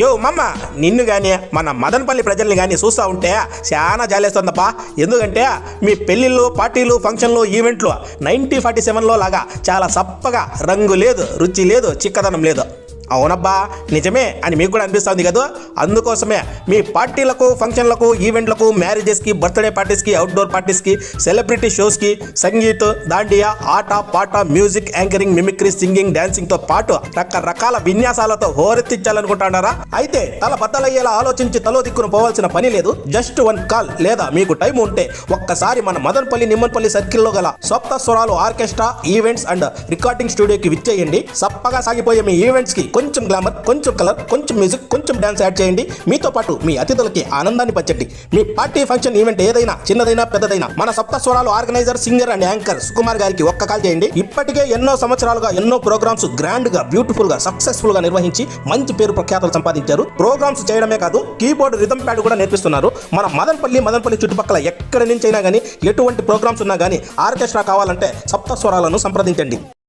యో మమ్మ, నిన్ను కానీ మన మదనపల్లి ప్రజల్ని కానీ చూస్తూ ఉంటే చాలా జాలేస్తుందప్పా. ఎందుకంటే మీ పెళ్ళిళ్ళు, పార్టీలు, ఫంక్షన్లు, ఈవెంట్లు 1947లో లాగా చాలా సప్పగా, రంగు లేదు, రుచి లేదు, చిక్కదనం లేదు. అవునబ్బా, నిజమే అని మీకు కూడా అనిపిస్తుంది కదా. అందుకోసమే మీ పార్టీలకు, ఫంక్షన్లకు, ఈవెంట్లకు, మ్యారేజెస్కి, బర్త్డే పార్టీస్కి, అవుట్డోర్ పార్టీస్కి, సెలబ్రిటీ షోస్కి సంగీత్, దాండియా, ఆట పాట, మ్యూజిక్, యాంకరింగ్, మిమిక్రీ, సింగింగ్, డాన్సింగ్తో పాటు రకరకాల విన్యాసాలతో హోరెత్తించాలనుకుంటున్నారా? అయితే తల బద్దలయ్యేలా ఆలోచించి తలో దిక్కును పోవాల్సిన పని లేదు. జస్ట్ వన్ కాల్ లేదా మీకు టైం ఉంటే ఒక్కసారి మన మదనపల్లి, నిమ్మనపల్లి సర్కిల్లో గల సప్త స్వరాలు ఆర్కెస్ట్రా ఈవెంట్స్ అండ్ రికార్డింగ్ స్టూడియోకి విచ్చేయండి. సప్పగా సాగిపోయే మీ ఈవెంట్స్కి కొంచెం గ్లామర్, కొంచెం కలర్, కొంచెం మ్యూజిక్, కొంచెం డాన్స్ యాడ్ చేయండి. మీతో పాటు మీ అతిథులకి ఆనందాన్ని పంచండి. మీ పార్టీ, ఫంక్షన్, ఈవెంట్ ఏదైనా, చిన్నదైనా పెద్దదైనా మన సప్త స్వరాలు organiser, singer and anchor Sukumar గారికి ఒక్క కాల్ చేయండి. ఇప్పటికే ఎన్నో సంవత్సరాలుగా ఎన్నో ప్రోగ్రామ్స్ గ్రాండ్ గా, బ్యూటిఫుల్ గా, సక్సెస్ఫుల్ గా నిర్వహించి మంచి పేరు ప్రఖ్యాతులు సంపాదించారు. ప్రోగ్రామ్స్ చేయడమే కాదు, కీబోర్డ్, రిథమ్ ప్యాడ్ కూడా నేర్పిస్తున్నారు. మన మదనపల్లి చుట్టుపక్కల ఎక్కడి నుంచి అయినా కానీ, ఎటువంటి ప్రోగ్రామ్స్ ఉన్నా కానీ ఆర్కెస్ట్రా కావాలంటే సప్త స్వరాలను సంప్రదించండి.